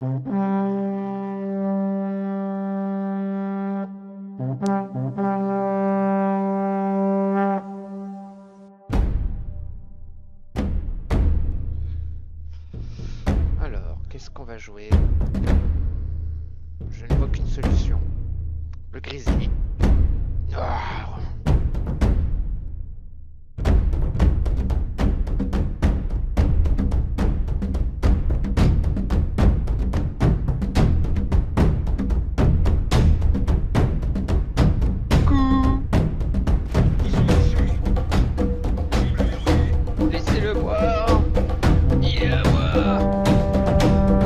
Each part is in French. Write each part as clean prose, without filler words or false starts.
Alors, qu'est-ce qu'on va jouer? Je ne vois qu'une solution. Le grizzly. Ah. Laissez-le voir. Il est à moi.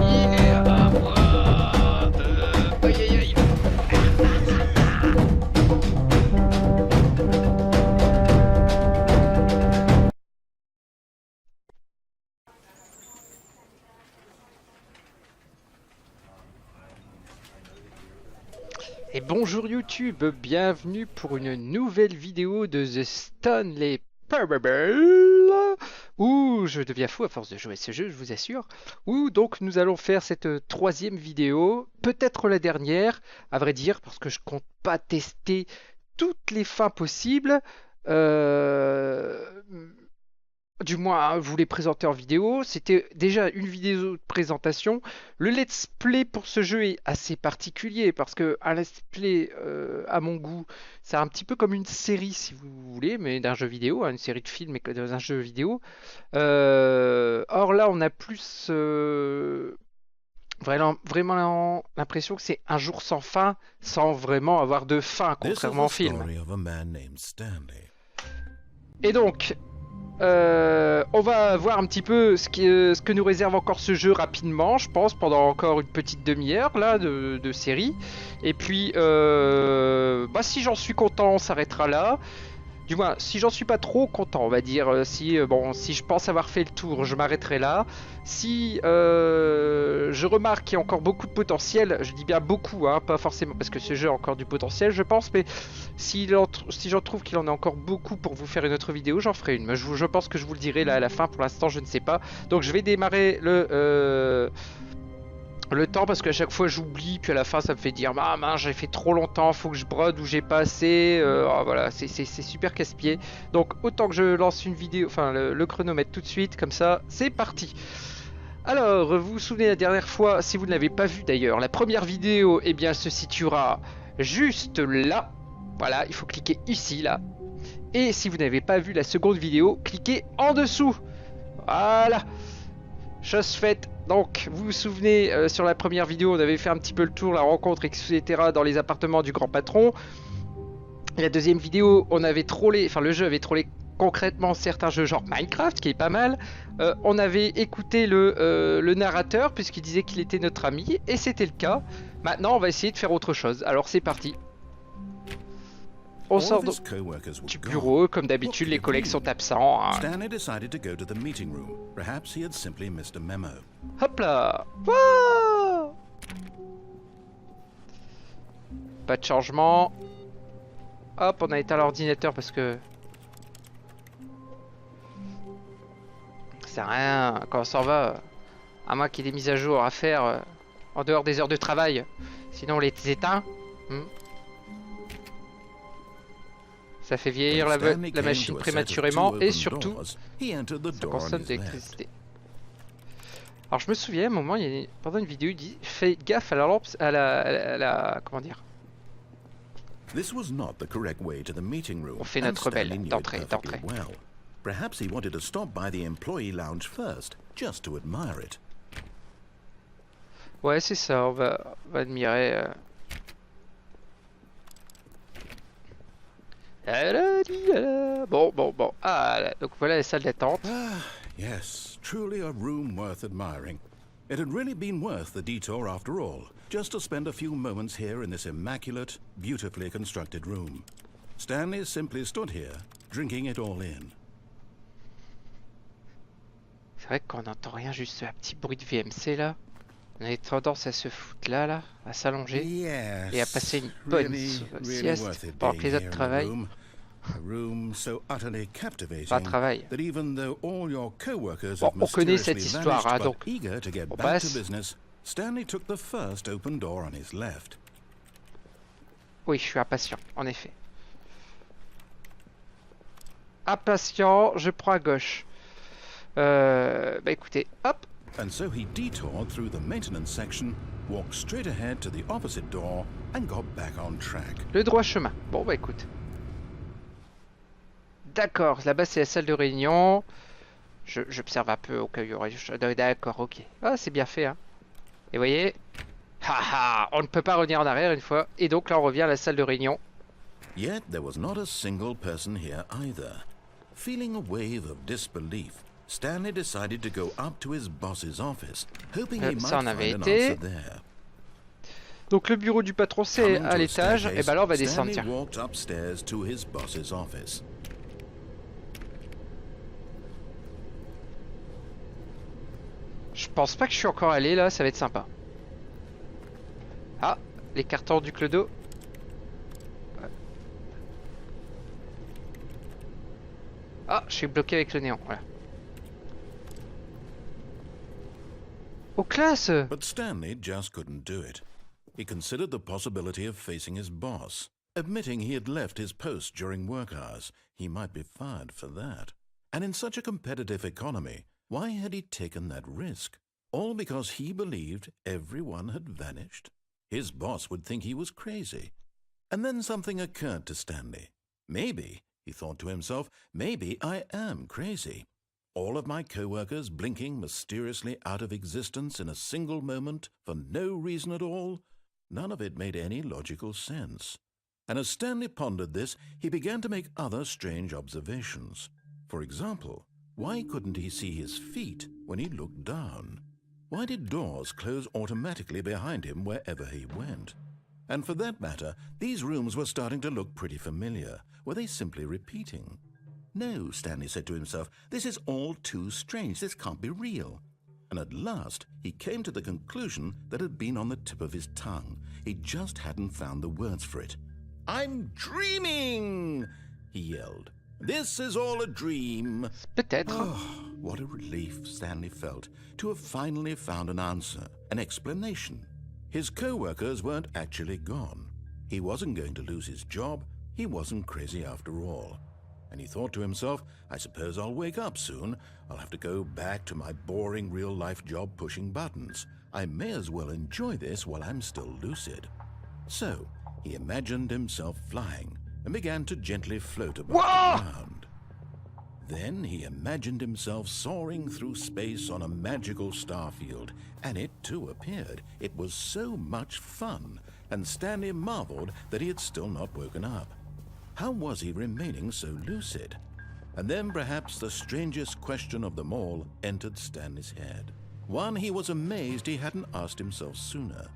Il est à moi. Aïe aïe aïe. Et bonjour YouTube, bienvenue pour une nouvelle vidéo de The Stanley Pattedours, où je deviens fou à force de jouer ce jeu, je vous assure. Où donc nous allons faire cette troisième vidéo, peut-être la dernière, à vrai dire, parce que je compte pas tester toutes les fins possibles. Du moins, vous les présenter en vidéo. C'était déjà une vidéo de présentation. Le let's play pour ce jeu est assez particulier parce que un let's play, à mon goût, c'est un petit peu comme une série, si vous voulez, mais d'un jeu vidéo, hein, une série de films, mais dans un jeu vidéo. Or là, on a plus vraiment l'impression que c'est un jour sans fin, sans vraiment avoir de fin, contrairement au film. Et donc, on va voir un petit peu ce que nous réserve encore ce jeu rapidement, je pense, pendant encore une petite demi-heure là de série. Et puis, si j'en suis content, on s'arrêtera là. Du moins, si j'en suis pas trop content, on va dire, si je pense avoir fait le tour, je m'arrêterai là. Si je remarque qu'il y a encore beaucoup de potentiel, je dis bien beaucoup, hein, pas forcément parce que ce jeu a encore du potentiel, je pense, mais si j'en trouve qu'il en a encore beaucoup pour vous faire une autre vidéo, j'en ferai une. Mais je pense que je vous le dirai là à la fin, pour l'instant je ne sais pas. Donc je vais démarrer le temps parce qu'à chaque fois j'oublie, puis à la fin ça me fait dire ah mince, j'ai fait trop longtemps, faut que je brode ou j'ai pas assez. Voilà, c'est super casse-pied. Donc autant que je lance une vidéo, enfin le chronomètre tout de suite, comme ça c'est parti. Alors, vous vous souvenez la dernière fois, si vous ne l'avez pas vu d'ailleurs, la première vidéo, eh bien, se situera juste là. Voilà, il faut cliquer ici, là. Et si vous n'avez pas vu la seconde vidéo, cliquez en dessous. Voilà. Chose faite. Donc, vous vous souvenez, sur la première vidéo, on avait fait un petit peu le tour, la rencontre, etc. dans les appartements du grand patron. La deuxième vidéo, on avait trollé, enfin le jeu avait trollé concrètement certains jeux genre Minecraft, qui est pas mal. On avait écouté le narrateur, puisqu'il disait qu'il était notre ami, et c'était le cas. Maintenant, on va essayer de faire autre chose. Alors c'est parti. On sort du bureau, comme d'habitude, les collègues sont absents. Hein. Stanley decided to go to the meeting room. Perhaps he had simply missed a memo. Hop là. Wow. Pas de changement. Hop, on a éteint l'ordinateur parce que... C'est rien, quand on s'en va, à moins qu'il y ait des mises à jour à faire en dehors des heures de travail. Sinon on les éteint. Ça fait vieillir la machine prématurément et surtout ça consomme de l'électricité. Alors je me souviens à un moment, pendant une vidéo, il dit fais gaffe à la lampe, à la comment dire. On fait notre belle d'entrée. Perhaps he wanted to stop by the employee lounge first, just to admire it. Ouais, c'est ça, on va admirer. Bon. Ah, donc voilà la salle d'attente. Ah, yes, truly a room worth admiring. It had really been worth the detour after all, just to spend a few moments here in this immaculate, beautifully constructed room. Stanley simply stood here, drinking it all in. C'est vrai qu'on n'entend rien, juste un petit bruit de VMC là. On a tendance à se foutre là, à s'allonger et à passer une bonne sieste pendant que les autres travaillent. Pas travail. Bon, on connaît cette histoire, hein, donc on passe. Stanley took the first open door on his left. Oui, je suis impatient, en effet. Impatient, je prends à gauche. Bah écoutez, hop. And so he detoured through the maintenance section, walked straight ahead to the opposite door, and got back on track. Le droit chemin. Bon bah écoute. D'accord, là-bas c'est la salle de réunion. J'observe un peu au cas où il y aurait... D'accord, ok. Ah, c'est bien fait, hein. Et vous voyez, haha, on ne peut pas revenir en arrière une fois. Et donc là, on revient à la salle de réunion. Yet there was not a single person here either. Feeling a wave of disbelief, Stanley decided to go up to his boss's office, hoping he might find an answer there. Donc le bureau du patron c'est à l'étage. Et ben là, on va descendre. Stanley walked upstairs to his boss's office. Je pense pas que je suis encore allé là, ça va être sympa. Ah, les cartons du clodo. Ouais. Ah, je suis bloqué avec le néon, voilà. Oh, classe! But Stanley just couldn't do it. He considered the possibility of facing his boss. Admitting he had left his post during work hours, he might be fired for that. And in such a competitive economy, why had he taken that risk? All because he believed everyone had vanished? His boss would think he was crazy. And then something occurred to Stanley. Maybe, he thought to himself, maybe I am crazy. All of my co-workers blinking mysteriously out of existence in a single moment for no reason at all? None of it made any logical sense. And as Stanley pondered this, he began to make other strange observations. For example, why couldn't he see his feet when he looked down? Why did doors close automatically behind him wherever he went? And for that matter, these rooms were starting to look pretty familiar. Were they simply repeating? No, Stanley said to himself, this is all too strange. This can't be real. And at last, he came to the conclusion that had been on the tip of his tongue. He just hadn't found the words for it. I'm dreaming, he yelled. This is all a dream. Peut-être. Oh, what a relief Stanley felt to have finally found an answer, an explanation. His co-workers weren't actually gone. He wasn't going to lose his job. He wasn't crazy after all. And he thought to himself, I suppose I'll wake up soon. I'll have to go back to my boring real-life job pushing buttons. I may as well enjoy this while I'm still lucid. So, he imagined himself flying and began to gently float above the ground. Then he imagined himself soaring through space on a magical starfield, and it too appeared. It was so much fun, and Stanley marveled that he had still not woken up. How was he remaining so lucid? And then perhaps the strangest question of them all entered Stanley's head. One he was amazed he hadn't asked himself sooner.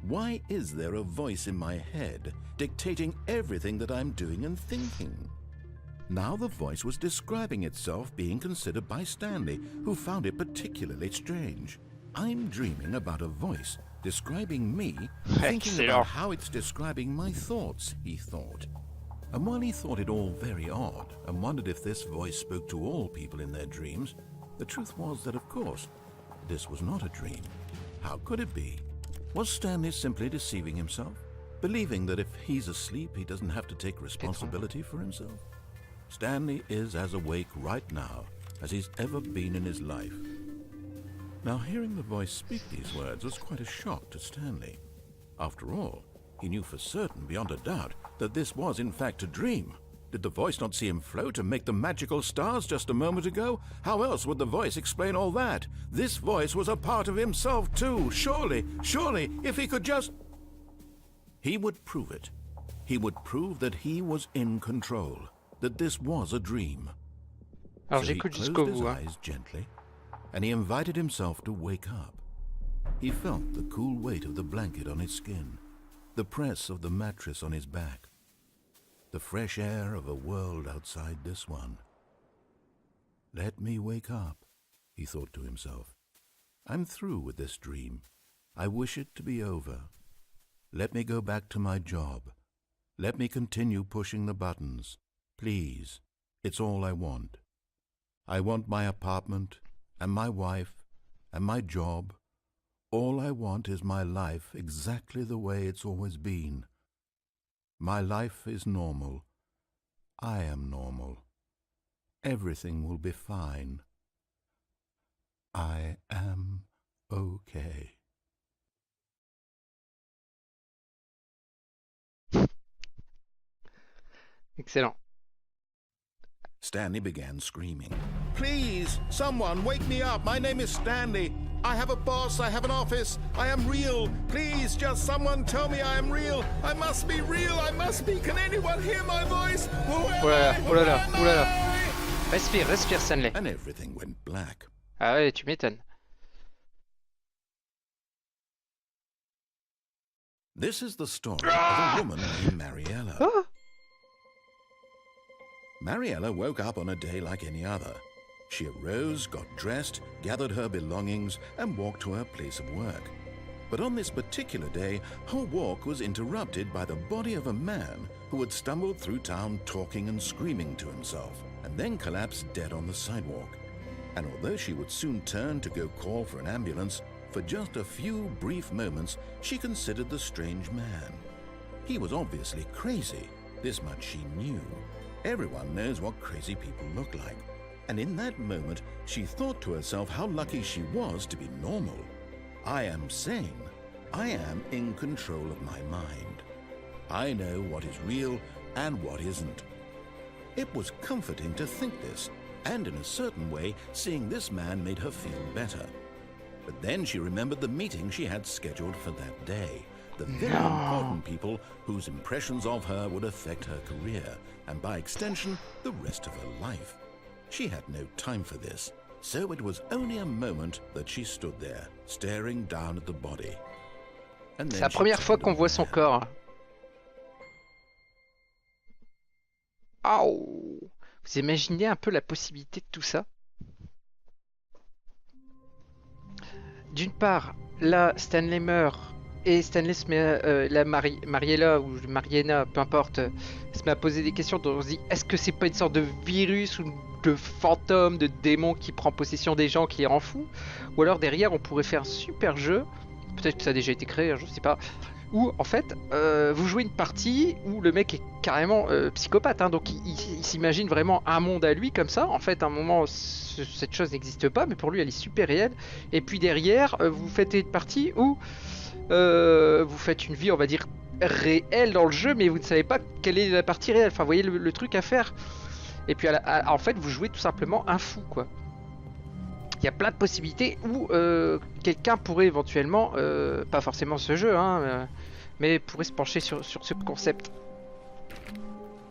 Why is there a voice in my head dictating everything that I'm doing and thinking? Now the voice was describing itself being considered by Stanley, who found it particularly strange. I'm dreaming about a voice describing me, thinking about how it's describing my thoughts, he thought. And while he thought it all very odd and wondered if this voice spoke to all people in their dreams, the truth was that, of course, this was not a dream. How could it be? Was Stanley simply deceiving himself, believing that if he's asleep, he doesn't have to take responsibility for himself? Stanley is as awake right now as he's ever been in his life. Now, hearing the voice speak these words was quite a shock to Stanley. After all, he knew for certain, beyond a doubt, that this was in fact a dream. Did the voice not see him float and make the magical stars just a moment ago? How else would the voice explain all that? This voice was a part of himself too. Surely, if he could just... He would prove it. He would prove that he was in control, that this was a dream. Alors So he j'écoute closed jusqu'au his bout. Hein. eyes gently, and he invited himself to wake up. He felt the cool weight of the blanket on his skin, the press of the mattress on his back, the fresh air of a world outside this one. Let me wake up, he thought to himself. I'm through with this dream. I wish it to be over. Let me go back to my job. Let me continue pushing the buttons. Please, it's all I want. I want my apartment, and my wife, and my job, All I want is my life exactly the way it's always been. My life is normal. I am normal. Everything will be fine. I am okay. Excellent. Stanley began screaming. Please, someone, wake me up. My name is Stanley. I have a boss. I have an office. I am real. Please, just someone tell me I am real. I must be real. I must be. Can anyone hear my voice? Oh là là, oh là là, oh là là. Respire, respire, Stanley. And everything went black. Ah ouais, tu m'étonnes. This is the story of a woman named Mariella. Oh. Mariella woke up on a day like any other. She arose, got dressed, gathered her belongings, and walked to her place of work. But on this particular day, her walk was interrupted by the body of a man who had stumbled through town talking and screaming to himself, and then collapsed dead on the sidewalk. And although she would soon turn to go call for an ambulance, for just a few brief moments she considered the strange man. He was obviously crazy, this much she knew. Everyone knows what crazy people look like. And in that moment, she thought to herself how lucky she was to be normal. I am sane. I am in control of my mind. I know what is real and what isn't. It was comforting to think this, and in a certain way, seeing this man made her feel better. But then she remembered the meeting she had scheduled for that day. The very important people whose impressions of her would affect her career, and by extension, the rest of her life. She had no time for this, so it was only a moment that she stood there, staring down at the body. C'est la première fois qu'on voit son corps. Aouh! Vous imaginez un peu la possibilité de tout ça? D'une part, là, Stanley meurt et Stanley se met, Mariella ou Mariena, peu importe, se met à poser des questions. Donc on se dit, est-ce que c'est pas une sorte de virus ou de fantôme, de démon qui prend possession des gens, qui les rend fous? Ou alors derrière, on pourrait faire un super jeu, peut-être que ça a déjà été créé, je sais pas, où en fait, vous jouez une partie où le mec est carrément psychopathe, hein, donc il s'imagine vraiment un monde à lui comme ça. En fait, à un moment, cette chose n'existe pas, mais pour lui, elle est super réelle. Et puis derrière, vous faites une partie où vous faites une vie, on va dire, réelle dans le jeu, mais vous ne savez pas quelle est la partie réelle. Enfin, vous voyez le truc à faire. Et puis, en fait, vous jouez tout simplement un fou, quoi. Il y a plein de possibilités où quelqu'un pourrait éventuellement, pas forcément ce jeu, hein, mais pourrait se pencher sur ce concept.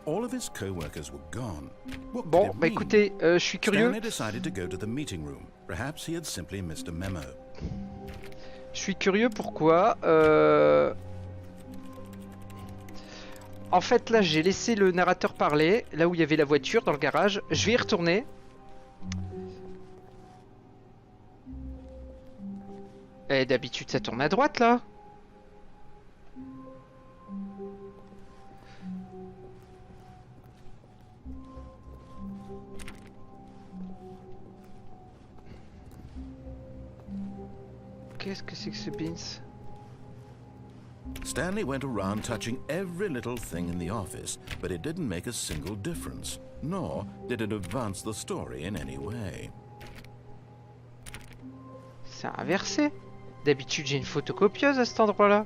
All of his co-workers were gone. What Bon, could it bah mean? écoutez, je suis curieux. Stanley decided to go to the meeting room. Perhaps he had simply missed a memo. Je suis curieux pourquoi. En fait, là, j'ai laissé le narrateur parler, là où il y avait la voiture dans le garage. Je vais y retourner. Et d'habitude, ça tourne à droite, là. Qu'est-ce que c'est que ce beans? Stanley went around touching every little thing in the office, but it didn't make a single difference, nor did it advance the story in any way. C'est inversé. D'habitude, j'ai une photocopieuse à cet endroit-là.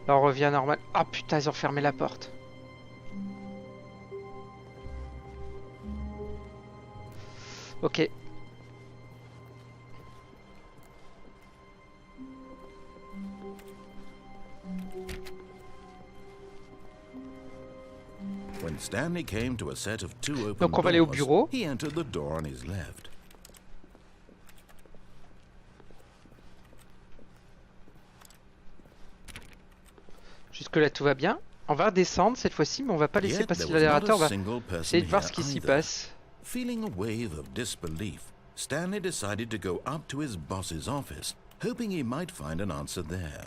Là, on revient normal. Ah putain, ils ont fermé la porte. Ok. When Stanley came to a set of two open Donc on va aller au doors, bureau. he entered the door on his left. Jusque là tout va bien. On va redescendre cette fois-ci, mais on va pas laisser Yet passer there le was not narrateur. On a va single essayer person de voir here ce qui s'y either. passe. Feeling a wave of disbelief, Stanley decided to go up to his boss's office hoping he might find an answer there.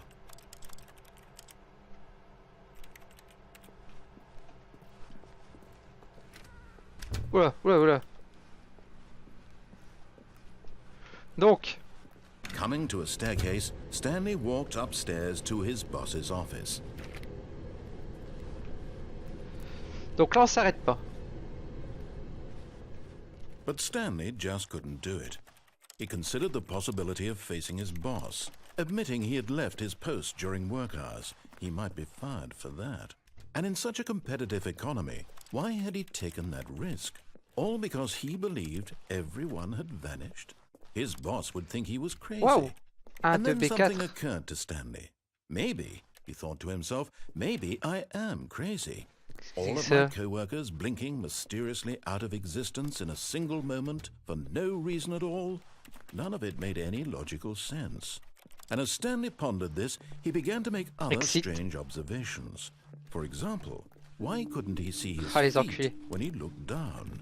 Oula, oula, oula. Donc, Coming to a staircase, Stanley walked upstairs to his boss's office. donc là on s'arrête pas. But Stanley just couldn't do it. He considered the possibility of facing his boss, admitting he had left his post during work hours. He might be fired for that. And in such a competitive economy, why had he taken that risk? All because he believed everyone had vanished? His boss would think he was crazy. Wow. And then something B4. occurred to Stanley. Maybe, he thought to himself, maybe I am crazy. All of my co-workers blinking mysteriously out of existence in a single moment for no reason at all? None of it made any logical sense. And as Stanley pondered this, he began to make other strange observations. For example, why couldn't he see his feet when he looked down?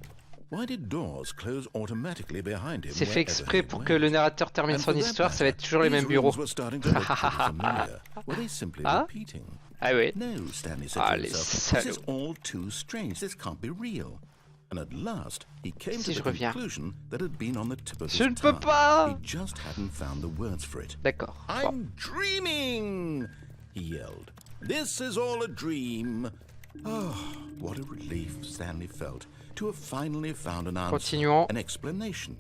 Why did doors close automatically behind him? C'est fait exprès pour que le narrateur termine son histoire, ça va être toujours les mêmes bureaux. Ah? Ah oui. No, Stanley said to himself, this is all too strange. This can't be real. And at last, he came to the conclusion that had been on the tip of his tongue. Je ne peux pas. He just hadn't found the words for it. D'accord. I'm dreaming, he yelled. This is all a dream. Oh, what a relief Stanley felt to have finally found an answer, an explanation.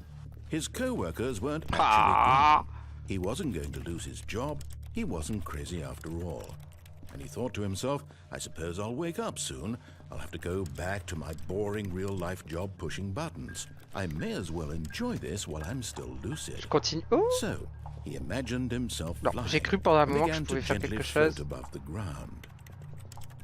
His co-workers weren't actually greedy. He wasn't going to lose his job. He wasn't crazy after all. And he thought to himself, I suppose I'll wake up soon. I'll have to go back to my boring real-life job pushing buttons. I may as well enjoy this while I'm still lucid. Je continue. Oh. So, he imagined himself flying. J'ai cru pendant un moment que je pouvais faire quelque chose.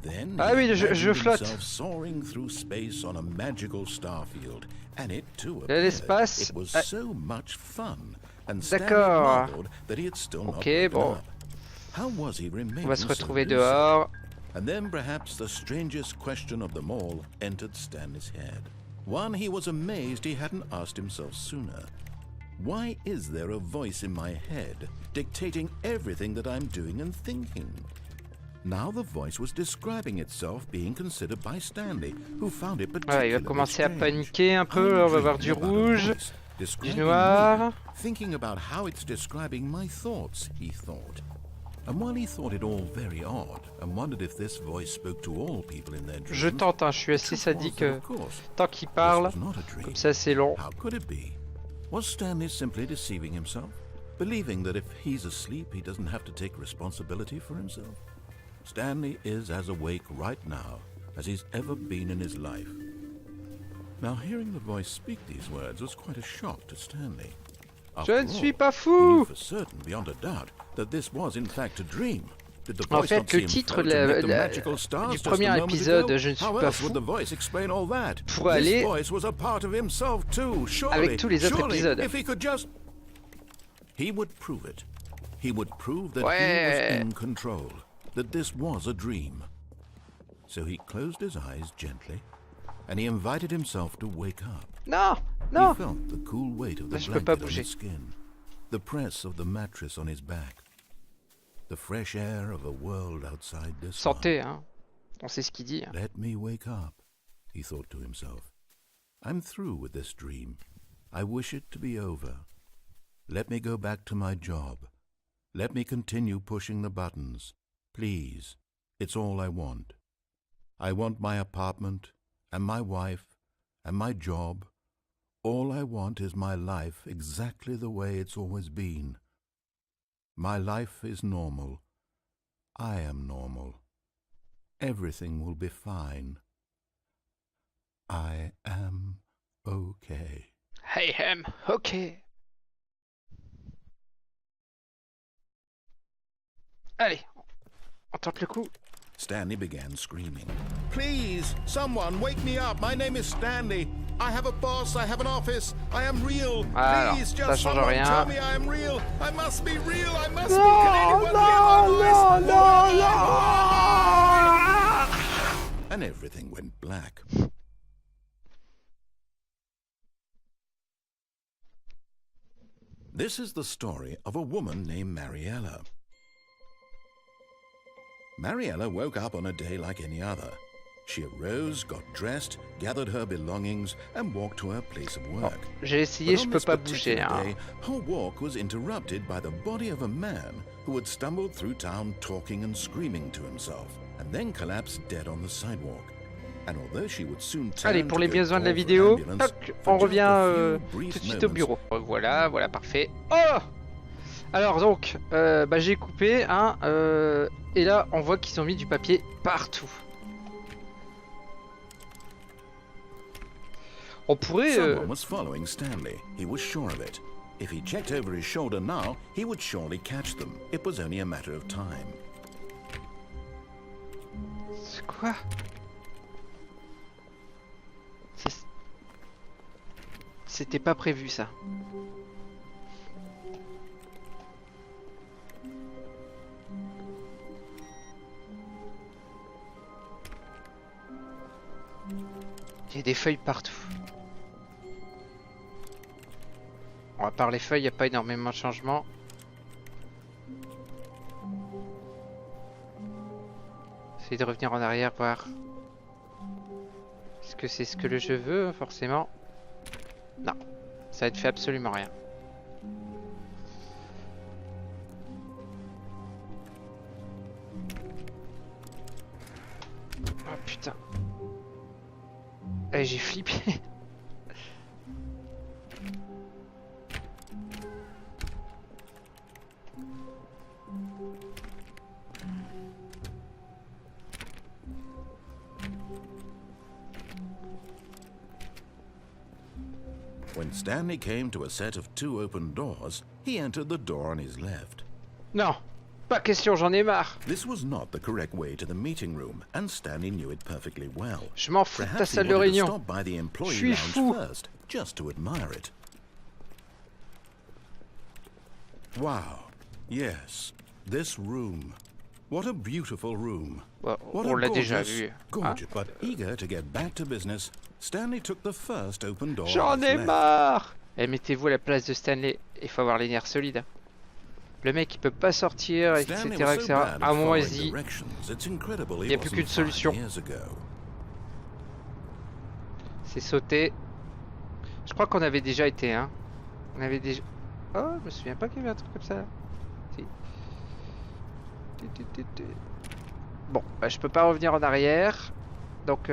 Then ah oui, je flotte. Soaring through space on a magical starfield, and it too l'espace. It was so much fun, and D'accord. that he had still not bon. Up. How was he remaining On va se retrouver so dehors. And then perhaps the strangest question of them all entered Stanley's head. One he was amazed he hadn't asked himself sooner. Why is there a voice in my head dictating everything that I'm doing and thinking? Now the voice was describing itself being considered by Stanley, who found it particularly il va commencer à strange. paniquer un peu, on va voir du rouge, du noir. Thinking about how it's describing my thoughts, he thought. And while he thought it all very odd and wondered if this voice spoke to all people in their dreams, je tente, je suis assez sadique. Tant qu'il parle, comme ça c'est long. How could it be? Was Stanley simply deceiving himself, believing that if he's asleep he doesn't have to take responsibility for himself? Stanley is as awake right now as he's ever been in his life. Now hearing the voice speak these words was quite a shock to Stanley. Je ne suis pas fou. He knew for certain, beyond a doubt, that this was in fact a dream. Did the voice en fait, le titre du premier épisode, Je ne suis pas fou, pourrait aller avec tous les autres épisodes. He would prove it. He would prove that he was in control. That this was a dream. So he closed his eyes gently, and he invited himself to wake up. Non. He felt the cool weight of the blanket on his skin, the press of the mattress on his back, the fresh air of a world outside this Santé, hein. On sait ce qu'il dit. Hein. Let me wake up, he thought to himself. I'm through with this dream. I wish it to be over. Let me go back to my job. Let me continue pushing the buttons. Please, it's all I want. I want my apartment, and my wife, and my job. All I want is my life exactly the way it's always been. My life is normal. I am normal. Everything will be fine. I am okay. I am okay. Allez. On tente le coup. Stanley began screaming. Please, someone, wake me up. My name is Stanley. I have a boss. I have an office. I am real. Please, just someone tell me I am real. I must be real. I must be. Can anyone No. And everything went black. This is the story of a woman named Mariella. Mariella woke up on a day like any other. She arose, got dressed, gathered her belongings, and walked to her place of work. J'ai essayé, je peux pas bouger. Day, her walk was interrupted by the body of a man who had stumbled through town talking and screaming to himself, and then collapsed dead on the sidewalk. And although she would soon turn Allez, pour les besoins de la vidéo, toc, on revient tout de suite au bureau. Voilà, voilà, parfait. Oh! Alors donc, j'ai coupé, hein, et là, on voit qu'ils ont mis du papier partout. On pourrait... Someone was following Stanley. He was sure of it. If he checked over his shoulder now, he would surely catch them. It was only a matter of time. C'est quoi? C'était pas prévu ça. Il y a des feuilles partout. Bon, à part les feuilles, il n'y a pas énormément de changements. Essayez de revenir en arrière, voir. Est-ce que c'est ce que le jeu veut, forcément? Non, ça ne fait absolument rien. Oh putain. Eh, j'ai flippé. When Stanley came to a set of 2 open doors, he entered the door on his left. Non, pas question, j'en ai marre. This was not the correct way to the meeting room, and Stanley knew it perfectly well. Je m'en fous de ta Perhaps he salle de wanted to réunion. stop by the Je employee suis lounge fou. first, just to admire it. Wow, yes, this room. What a beautiful room. Bon, What on a l'a déjà gorgeous, vu. gorgeous. But eager to get back to business, Stanley took the first open door. J'en on his ai left. marre. Eh, mettez-vous à la place de Stanley. Il faut avoir les nerfs solides. Hein. Le mec, il peut pas sortir, etc. Stanley was so etc. bad À at un moment, following vas-y. directions, it's incredible he Il n'y a plus wasn't qu'une 5 solution. years ago. C'est sauter. Je crois qu'on avait déjà été, hein. On avait déjà... Oh, je me souviens pas qu'il y avait un truc comme ça. Si. Bon, bah, je peux pas revenir en arrière. Donc,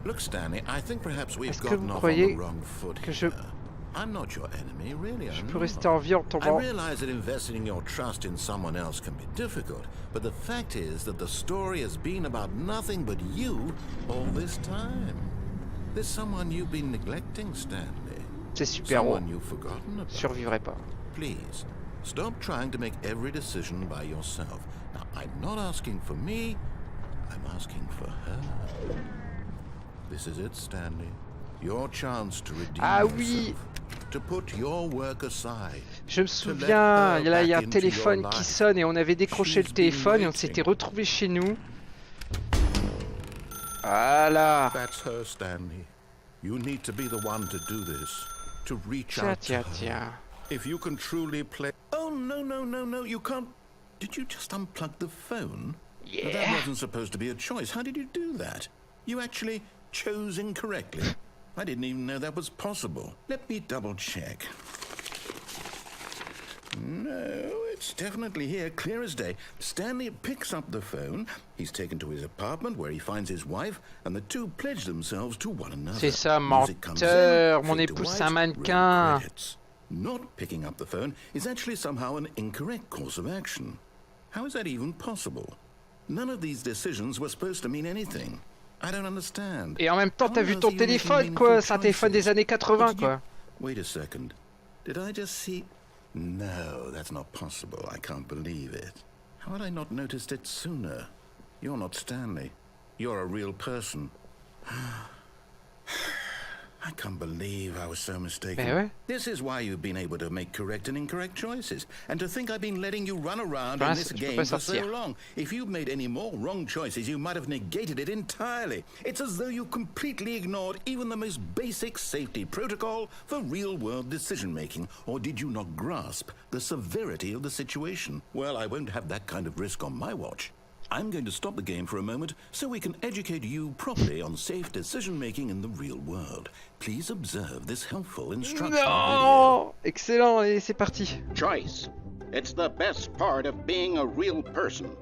Look, Stanley, I think perhaps we've est-ce que gotten vous off on croyez the wrong foot que here. I'm not your enemy, really. je I'm peux not. rester en vie en I tombant? realize that investing your trust in someone else can be difficult, but the fact is that the story has been about nothing but you all this time. There's someone you've been neglecting, Stanley. C'est super haut. Someone you've forgotten about. Je survivrai pas. Please, stop trying to make every decision by yourself. Now, I'm not asking for me, I'm asking for her. This is it, Stanley. Your chance to redeem Oui. yourself. To put your work aside. Je me souviens, là il y a un téléphone qui sonne et on avait décroché le téléphone et on s'était retrouvé chez nous. Voilà. That's her, Stanley. You need to be the one to do this. To reach Tiens, out to tiens, her. tiens. If you can truly play... Oh, no, you can't... Did you just unplug the phone? Now, that Yeah. wasn't supposed to be a choice. How did you do that? You actually chose incorrectly. I didn't even know that was possible. Let me double check. No, it's definitely here, clear as day. Stanley picks up the phone. He's taken to his apartment where he finds his wife, and the two pledge themselves to one another. C'est ça, Music comes in, menteur. Mon fade to épouse, white, c'est un roll mannequin. credits. Not picking up the phone is actually somehow an incorrect course of action. How is that even possible? None of these decisions were supposed to mean anything. I don't understand. Et en même temps, t'as vu How ton are they téléphone, making quoi. meaningful C'est un téléphone des choices? années 80, What did you- quoi. Wait a second. Did I just see... No, that's not possible. I can't believe it. How had I not noticed it sooner? You're not Stanley. You're a real person. I can't believe I was so mistaken. Ben ouais. This is why you've been able to make correct and incorrect choices. And to think I've been letting you run around in this game for so long. If you'd made any more wrong choices, you might have negated it entirely. It's as though you completely ignored even the most basic safety protocol for real-world decision-making. Or did you not grasp the severity of the situation? Well, I won't have that kind of risk on my watch. I'm going to stop the game for a moment so we can educate you properly on safe decision-making in the real world. Please observe this helpful instruction video. Excellent, et c'est parti. Choice. It's the best part of being a real person.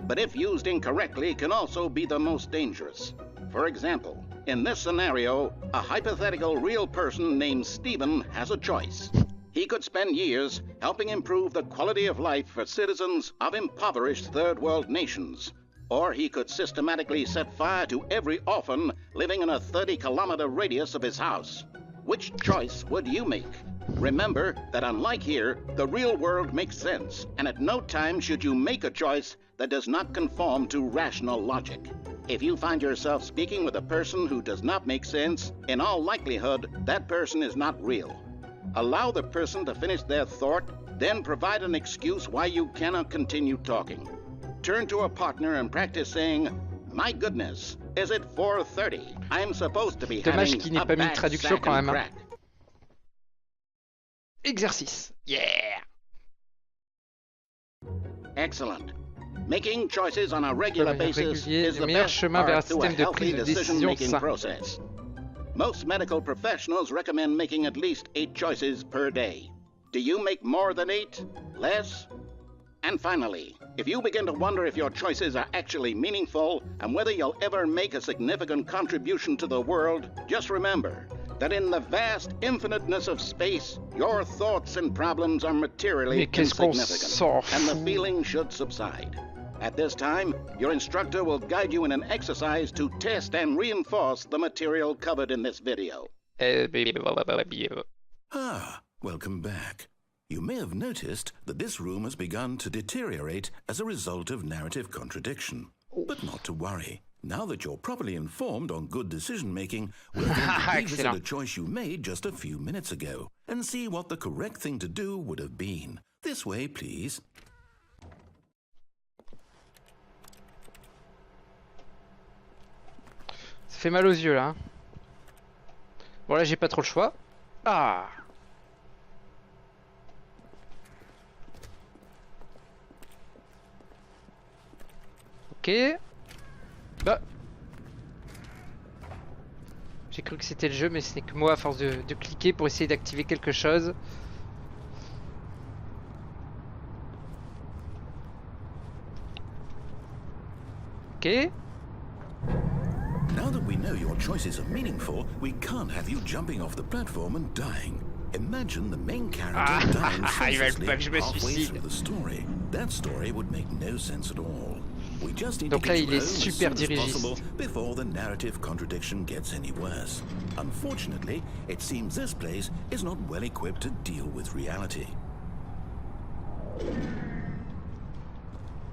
But if used incorrectly, can also be the most dangerous. For example, in this scenario, a hypothetical real person named Stephen has a choice. He could spend years helping improve the quality of life for citizens of impoverished third world nations. Or he could systematically set fire to every orphan living in a 30-kilometer radius of his house. Which choice would you make? Remember that unlike here, the real world makes sense, and at no time should you make a choice that does not conform to rational logic. If you find yourself speaking with a person who does not make sense, in all likelihood, that person is not real. Allow the person to finish their thought, then provide an excuse why you cannot continue talking. Turn to a partner and practice saying, "My goodness, is it 4:30? I'm supposed to be Dommage qu'il having n'ait a pas mis de bad traduction sack quand and même. crack." Exercice. Yeah. Excellent. Making choices on a regular basis is the meilleur best chemin vers un part to a système de healthy prise de décision decision-making sain. process. Most medical professionals recommend making at least 8 choices per day. Do you make more than 8? Less? And finally, if you begin to wonder if your choices are actually meaningful and whether you'll ever make a significant contribution to the world, just remember that in the vast infiniteness of space, your thoughts and problems are materially insignificant, and the feeling should subside. At this time, your instructor will guide you in an exercise to test and reinforce the material covered in this video. Ah, welcome back. You may have noticed that this room has begun to deteriorate as a result of narrative contradiction. But not to worry. Now that you're properly informed on good decision-making, we're going to revisit a choice you made just a few minutes ago and see what the correct thing to do would have been. This way, please. Ça fait mal aux yeux là. Bon là j'ai pas trop le choix. Ah. Ok. Bah. J'ai cru que c'était le jeu mais ce n'est que moi à force de cliquer pour essayer d'activer quelque chose. Ok. Now that we know your choices are meaningful, we can't have you jumping off the platform and dying. Imagine the main character dying senselessly halfway through the story. That story would make no sense at all. We just need to get you home as soon as possible before the narrative contradiction gets any worse. Unfortunately, it seems this place is not well equipped to deal with reality.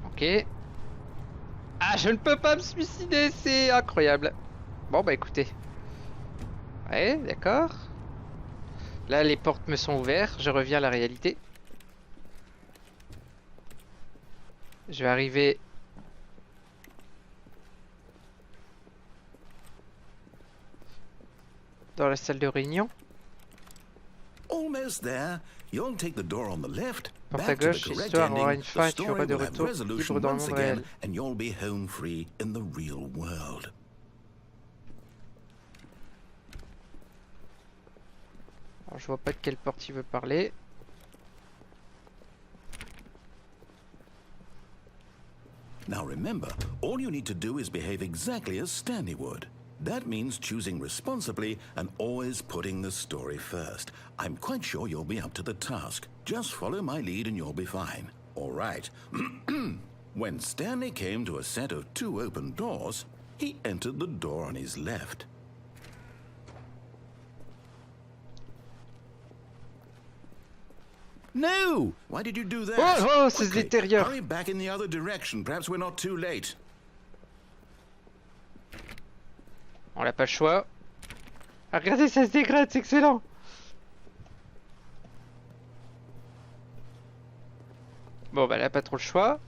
Ok. Ah, je ne peux pas me suicider, c'est incroyable. Bon, bah écoutez. Ouais, d'accord. Là, les portes me sont ouvertes, je reviens à la réalité. Je vais arriver... dans la salle de réunion. Almost there. You'll take the door on the left. Porte à gauche, l'histoire aura une fin et tu auras de retour libre dans le monde réel. And you'll be home free in the real world. Alors, je vois pas de quelle porte il veut parler. Now remember, all you need to do is behave exactly as Stanley would. That means choosing responsibly and always putting the story first. I'm quite sure you'll be up to the task. Just follow my lead and you'll be fine. All right. When Stanley came to a set of 2 open doors, he entered the door on his left. No! Why did you do that? Oh, c'est se détériore. Hurry back in the other direction. Perhaps we're not too late. On n'a pas le choix. Ah, regardez, ça se dégrade, c'est excellent. Bon, bah, elle a pas trop le choix.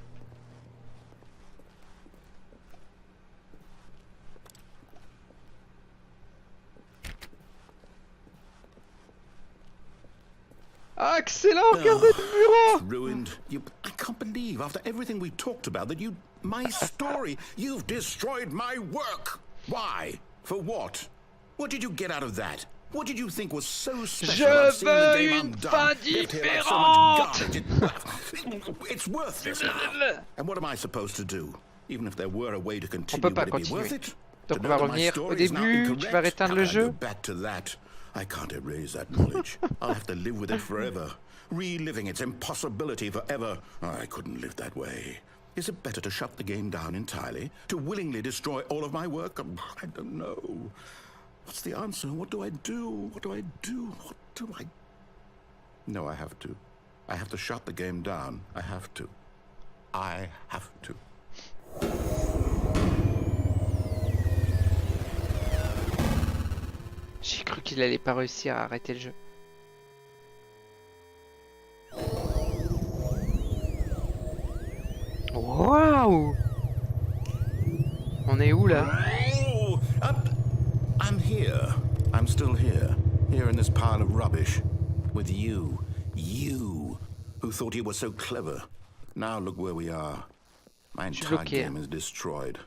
Ah, excellent, regardez le bureau. Ruined. I can't believe, after everything we talked about, that you... My story! You've destroyed my work! Why? For what? What did you get out of that? What did you think was so special about seeing the game undone? Left here like so much garbage. It's worthless now. And what am I supposed to do? Even if there were a way to continue, would it be worth it? Donc on va revenir au début, tu vas rééteindre le jeu. Back to that. I can't erase that knowledge. I'll have to live with it forever. Reliving its impossibility forever. I couldn't live that way. Is it better to shut the game down entirely? To willingly destroy all of my work? I don't know. What's the answer? What do I do? What do I do? What do I... No, I have to. I have to shut the game down. I have to. I have to. J'ai cru qu'il allait pas réussir à arrêter le jeu. Waouh! On est où là? Oh, I'm here. I'm still here. Here in this pile of rubbish. With you. You. Who thought you were so clever. Now look where we are. My entire game is destroyed.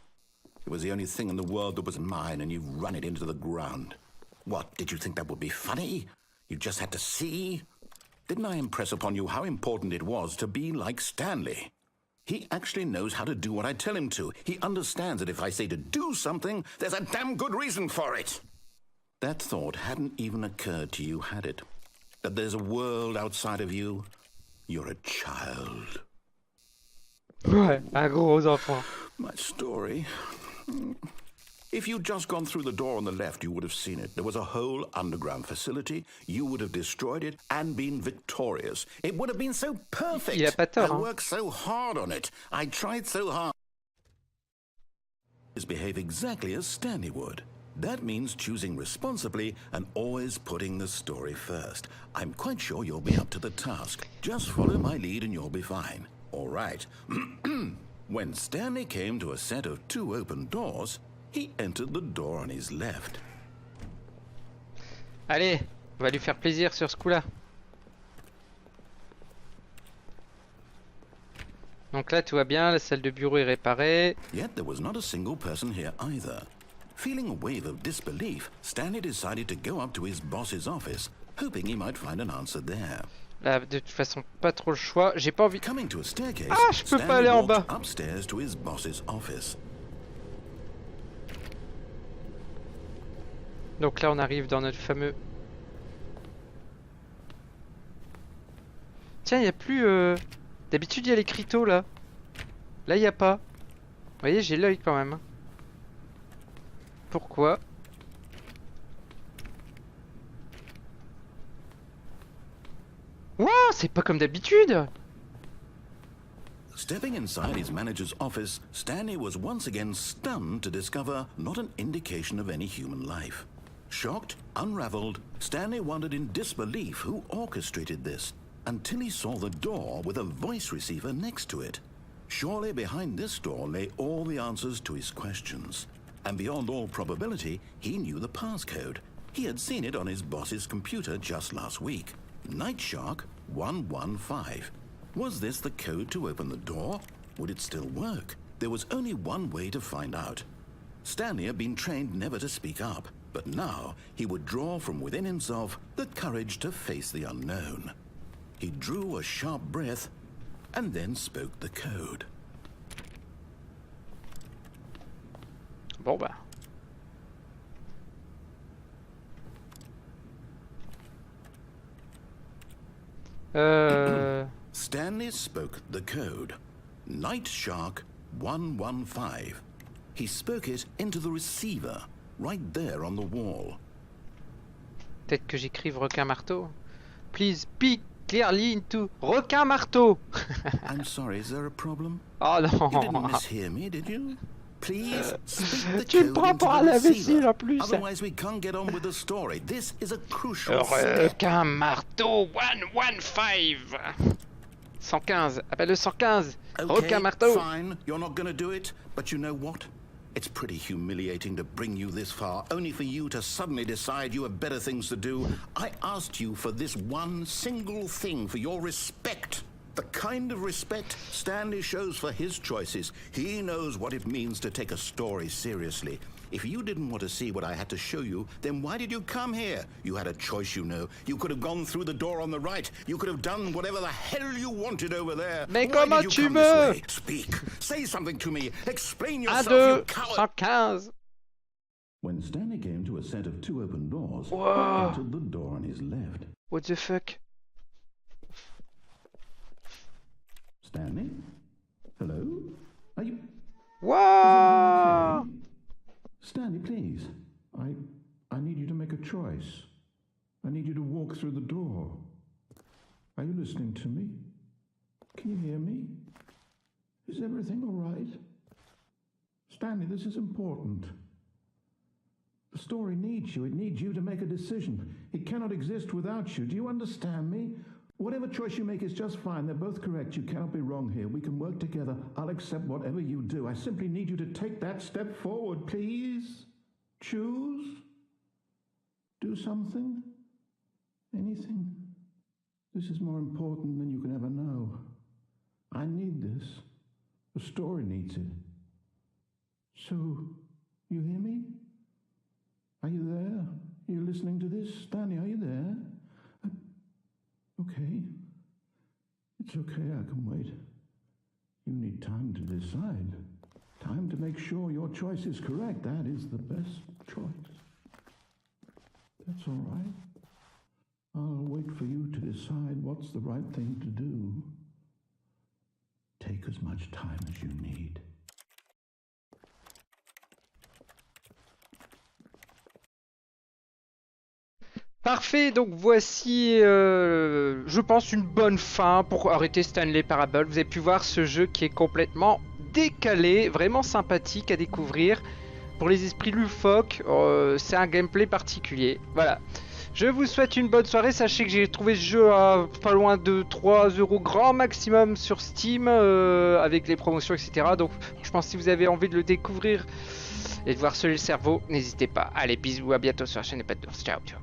It was the only thing in the world that was mine, and you've run it into the ground. What, did you think that would be funny? You just had to see? Didn't I impress upon you how important it was to be like Stanley? He actually knows how to do what I tell him to. He understands that if I say to do something, there's a damn good reason for it. That thought hadn't even occurred to you, had it? That there's a world outside of you? You're a child. Ouais, un gros enfant. My story... If you'd just gone through the door on the left, you would have seen it. There was a whole underground facility. You would have destroyed it and been victorious. It would have been so perfect. Il a pas tort, I worked so hard on it. I tried so hard. Behave exactly as Stanley would. That means choosing responsibly and always putting the story first. I'm quite sure you'll be up to the task. Just follow my lead and you'll be fine. All right. When Stanley came to a set of 2 open doors, he entered the door on his left. Allez, on va lui faire plaisir sur ce coup-là. Donc là, tout va bien, la salle de bureau est réparée. Yet there was not a single person here either. Feeling a wave of disbelief, Stanley decided to go up to his boss's office, hoping he might find an answer there. Là, de toute façon, pas trop le choix. J'ai pas envie. Coming to a staircase, Ah, je peux pas aller en bas. Upstairs to his boss's office. Donc là, on arrive dans notre fameux... Tiens, il n'y a plus... D'habitude, il y a les criteaux, là. Là, il n'y a pas. Vous voyez, j'ai l'œil quand même. Pourquoi? Wow, c'est pas comme d'habitude. Stepping inside his manager's office, Stanley was once again stunned to discover not an indication of any human life. Shocked, unraveled, Stanley wondered in disbelief who orchestrated this, until he saw the door with a voice receiver next to it. Surely behind this door lay all the answers to his questions. And beyond all probability, he knew the passcode. He had seen it on his boss's computer just last week. Night Shark 115. Was this the code to open the door? Would it still work? There was only one way to find out. Stanley had been trained never to speak up, but now he would draw from within himself the courage to face the unknown. He drew a sharp breath and then spoke the code. Bon bah. Stanley spoke the code. Night Shark 115. He spoke it into the receiver, right there on the wall. Peut-être que j'écrive requin marteau. Please speak clearly into requin marteau. I'm sorry, is there a problem? Oh non. You didn't mishear me, did you? Please speak the Tu me code prends into pour the un imbécile receiver. en plus. Otherwise, we can't get on with the story. This is a crucial step. Requin marteau 115. 115. Appelle le 115. Requin Okay, marteau. fine. You're not going to do it, but you know what? It's pretty humiliating to bring you this far, only for you to suddenly decide you have better things to do. I asked you for this one single thing, for your respect. The kind of respect Stanley shows for his choices. He knows what it means to take a story seriously. If you didn't want to see what I had to show you, then why did you come here? You had a choice, you know. You could have gone through the door on the right. You could have done whatever the hell you wanted over there. Mais Why comment did tu you come this veux? way? Speak. Say something to me. Explain 1, yourself, 2, you coward. 115. When Stanley came to a set of 2 open doors, Whoa. he entered the door on his left. What the fuck? Stanley? Hello? Are you... Wow. Okay. Stanley, please. I need you to make a choice. I need you to walk through the door. Are you listening to me? Can you hear me? Is everything all right? Stanley, this is important. The story needs you. It needs you to make a decision. It cannot exist without you. Do you understand me? Whatever choice you make is just fine. They're both correct. You cannot be wrong here. We can work together. I'll accept whatever you do. I simply need you to take that step forward, please. Choose. Do something. Anything. This is more important than you can ever know. I need this. The story needs it. So, you hear me? Are you there? Are you listening to this? Stanley, are you there? Okay. It's okay, I can wait. You need time to decide. Time to make sure your choice is correct. That is the best choice. That's all right. I'll wait for you to decide what's the right thing to do. Take as much time as you need. Parfait, donc voici, je pense, une bonne fin pour arrêter Stanley Parable. Vous avez pu voir ce jeu qui est complètement décalé, vraiment sympathique à découvrir. Pour les esprits loufoques, c'est un gameplay particulier. Voilà. Je vous souhaite une bonne soirée. Sachez que j'ai trouvé ce jeu à pas loin de 3 € grand maximum sur Steam, avec les promotions, etc. Donc, je pense que si vous avez envie de le découvrir et de voir seul le cerveau, n'hésitez pas. Allez, bisous, à bientôt sur la chaîne des Pattedours. Ciao, ciao.